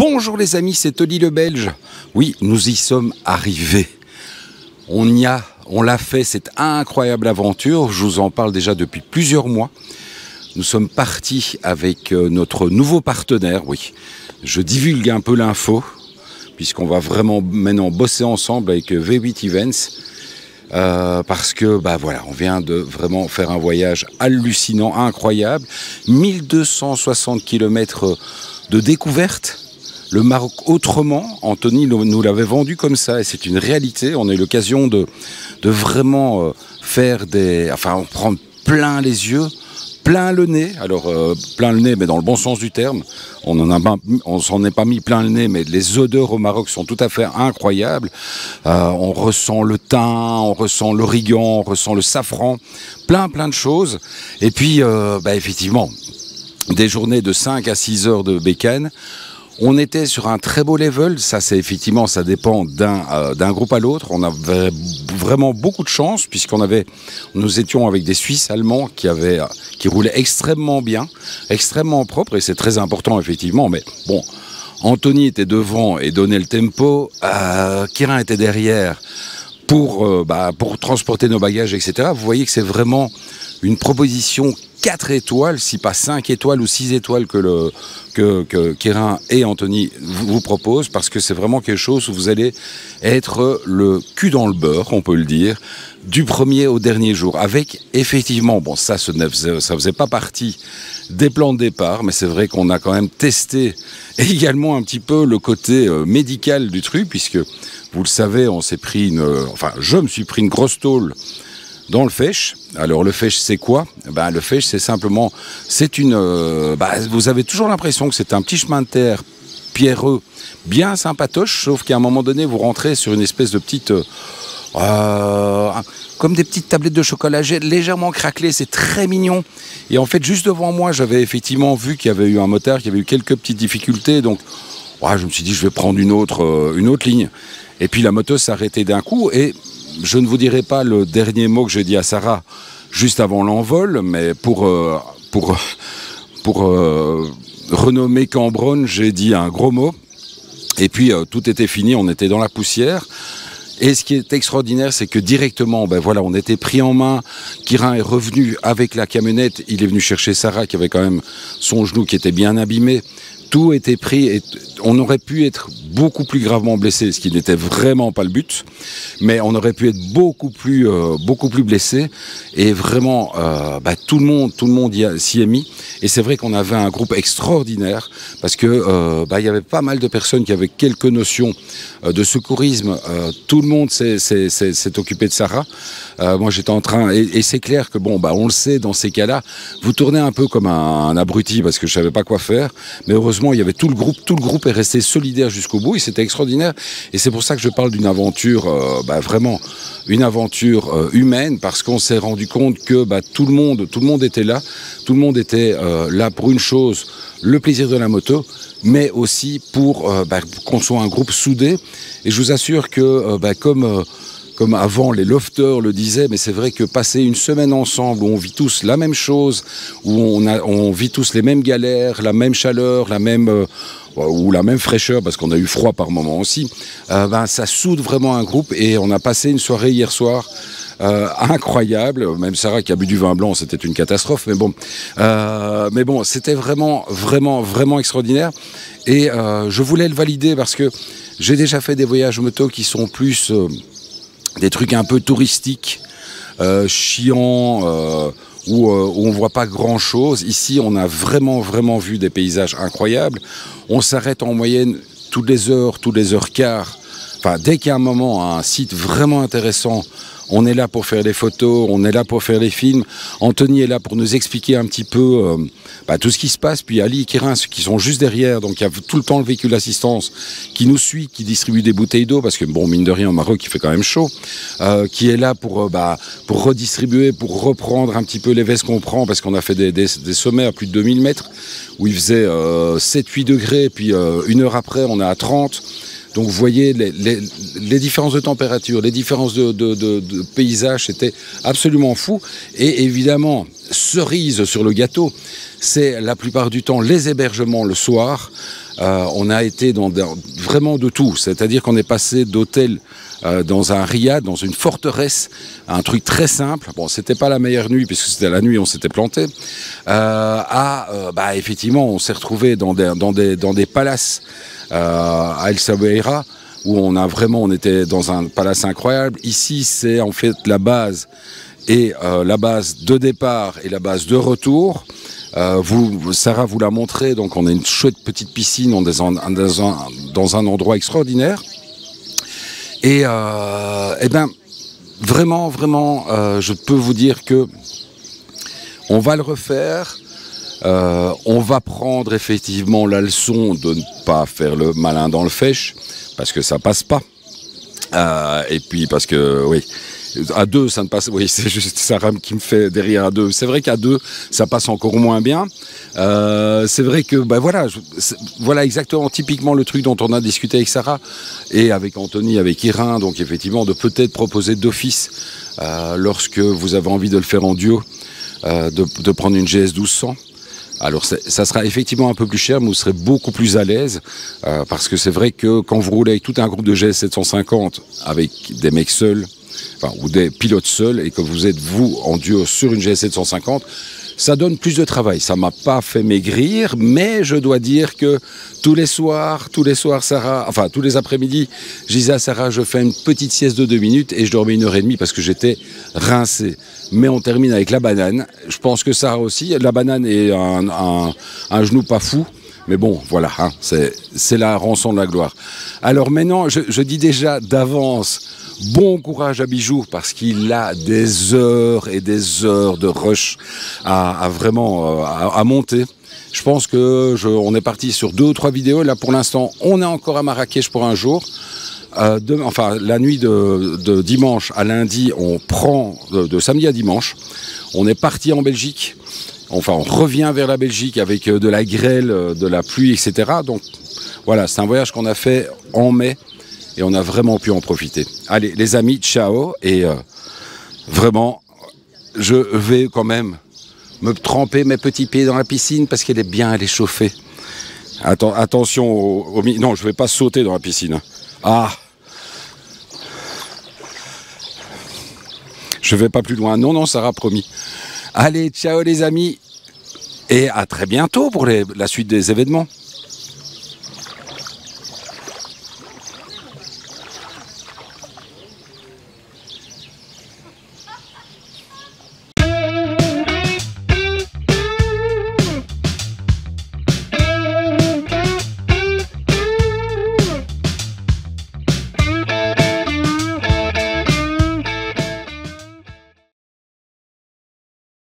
Bonjour les amis, c'est Oli le Belge. Oui, nous y sommes arrivés. On l'a fait, cette incroyable aventure. Je vous en parle déjà depuis plusieurs mois. Nous sommes partis avec notre nouveau partenaire, oui. Je divulgue un peu l'info, puisqu'on va vraiment maintenant bosser ensemble avec V8 Events. Parce que voilà, on vient de vraiment faire un voyage hallucinant, incroyable. 1260 km de découverte. Le Maroc autrement, Anthony nous l'avait vendu comme ça et c'est une réalité. On a eu l'occasion de vraiment faire on prend plein les yeux, plein le nez. Alors plein le nez, mais dans le bon sens du terme. On s'en est pas mis plein le nez, mais les odeurs au Maroc sont tout à fait incroyables. On ressent le thym, on ressent l'origan, on ressent le safran, plein de choses. Et puis effectivement, des journées de 5 à 6 heures de bécane. On était sur un très beau level, ça dépend d'un groupe à l'autre. On avait vraiment beaucoup de chance nous étions avec des Suisses allemands qui roulaient extrêmement bien, extrêmement propre et c'est très important effectivement. Mais bon, Anthony était devant et donnait le tempo, Kirin était derrière pour transporter nos bagages, etc. Vous voyez que c'est vraiment une proposition 4 étoiles, si pas 5 étoiles ou 6 étoiles que Kirin et Anthony vous proposent, parce que c'est vraiment quelque chose où vous allez être le cul dans le beurre, on peut le dire, du premier au dernier jour. Avec effectivement, ça faisait pas partie des plans de départ, mais c'est vrai qu'on a quand même testé également un petit peu le côté médical du truc, puisque vous le savez, je me suis pris une grosse tôle dans le Fèche. Alors le Fèche c'est quoi ? Le Fèche c'est simplement, vous avez toujours l'impression que c'est un petit chemin de terre pierreux, bien sympatoche, sauf qu'à un moment donné vous rentrez sur une espèce de petite, comme des petites tablettes de chocolat légèrement craquelées, c'est très mignon. Et en fait juste devant moi j'avais effectivement vu qu'il y avait eu un motard, qu'il y avait eu quelques petites difficultés, donc je me suis dit je vais prendre une autre ligne. Et puis la moto s'est arrêtée d'un coup et je ne vous dirai pas le dernier mot que j'ai dit à Sarah juste avant l'envol, mais pour renommer Cambronne, j'ai dit un gros mot. Et puis tout était fini, on était dans la poussière. Et ce qui est extraordinaire, c'est que directement, on était pris en main. Kirin est revenu avec la camionnette. Il est venu chercher Sarah qui avait quand même son genou qui était bien abîmé. Tout était pris et on aurait pu être beaucoup plus gravement blessé, ce qui n'était vraiment pas le but, mais on aurait pu être beaucoup plus blessé et vraiment tout le monde s'y est mis. Et c'est vrai qu'on avait un groupe extraordinaire parce que il y avait pas mal de personnes qui avaient quelques notions de secourisme. Tout le monde s'est occupé de Sarah. Moi j'étais en train et c'est clair que on le sait, dans ces cas-là vous tournez un peu comme un abruti parce que je savais pas quoi faire, mais heureusement il y avait tout le groupe est resté solidaire jusqu'au bout et c'était extraordinaire. Et c'est pour ça que je parle d'une aventure vraiment une aventure humaine, parce qu'on s'est rendu compte que tout le monde était là, tout le monde était là pour une chose, le plaisir de la moto, mais aussi pour qu'on soit un groupe soudé. Et je vous assure que comme avant les lofters le disaient, mais c'est vrai que passer une semaine ensemble où on vit tous la même chose, où on vit tous les mêmes galères, la même chaleur, ou la même fraîcheur, parce qu'on a eu froid par moment aussi, ça soude vraiment un groupe. Et on a passé une soirée hier soir incroyable. Même Sarah qui a bu du vin blanc, c'était une catastrophe, mais bon, c'était vraiment extraordinaire. Et je voulais le valider parce que j'ai déjà fait des voyages moto qui sont plus des trucs un peu touristiques, chiants, où on voit pas grand chose. Ici on a vraiment vu des paysages incroyables. On s'arrête en moyenne toutes les heures quart. Dès qu'il y a un moment, un site vraiment intéressant, on est là pour faire les photos, on est là pour faire les films. Anthony est là pour nous expliquer un petit peu tout ce qui se passe. Puis Ali et Kirin qui sont juste derrière, donc il y a tout le temps le véhicule d'assistance qui nous suit, qui distribue des bouteilles d'eau, parce que mine de rien au Maroc il fait quand même chaud, qui est là pour redistribuer, pour reprendre un petit peu les vestes qu'on prend, parce qu'on a fait des sommets à plus de 2000 mètres, où il faisait 7-8 degrés, puis une heure après on est à 30. Donc vous voyez les différences de température, les différences de paysage, c'était absolument fou. Et évidemment, cerise sur le gâteau, c'est la plupart du temps les hébergements le soir. On a été dans vraiment de tout, c'est-à-dire qu'on est passé d'hôtel dans un riad, dans une forteresse, un truc très simple. Bon, c'était pas la meilleure nuit puisque c'était la nuit, on s'était planté. Effectivement, on s'est retrouvé dans des palaces à El Sabeira où on était dans un palace incroyable. Ici, c'est en fait la base et la base de départ et la base de retour. Sarah vous l'a montré, donc on a une chouette petite piscine dans un endroit extraordinaire. Et vraiment, je peux vous dire que on va le refaire. On va prendre effectivement la leçon de ne pas faire le malin dans le fèche, parce que ça passe pas. Et puis parce que, oui, à deux, ça ne passe... Oui, c'est juste Sarah qui me fait derrière à deux. C'est vrai qu'à deux, ça passe encore moins bien. C'est vrai que, voilà exactement, typiquement le truc dont on a discuté avec Sarah et avec Anthony, avec Irin, donc effectivement, de peut-être proposer d'office, lorsque vous avez envie de le faire en duo, de prendre une GS 1200. Alors ça sera effectivement un peu plus cher, mais vous serez beaucoup plus à l'aise, parce que c'est vrai que quand vous roulez avec tout un groupe de GS 750, avec des mecs seuls, ou des pilotes seuls, et que vous êtes vous en duo sur une GS 750, ça donne plus de travail. Ça m'a pas fait maigrir, mais je dois dire que tous les soirs, Sarah, enfin tous les après-midi, je disais à Sarah, je fais une petite sieste de 2 minutes et je dormais 1h30 parce que j'étais rincé. Mais on termine avec la banane. Je pense que Sarah aussi, la banane est un genou pas fou. Mais bon, voilà, hein, c'est la rançon de la gloire. Alors maintenant, je dis déjà d'avance, bon courage à Bijou, parce qu'il a des heures et des heures de rush à monter. Je pense on est parti sur 2 ou 3 vidéos. Là, pour l'instant, on est encore à Marrakech pour un jour. La nuit de dimanche à lundi, on prend de samedi à dimanche. On est parti en Belgique. Enfin, on revient vers la Belgique avec de la grêle, de la pluie, etc. Donc, voilà, c'est un voyage qu'on a fait en mai et on a vraiment pu en profiter. Allez, les amis, ciao. Et vraiment, je vais quand même me tremper mes petits pieds dans la piscine parce qu'elle est chauffée. Attention non, je ne vais pas sauter dans la piscine. Ah, je ne vais pas plus loin. Non, Sarah, promis. Allez, ciao les amis. Et à très bientôt pour la suite des événements.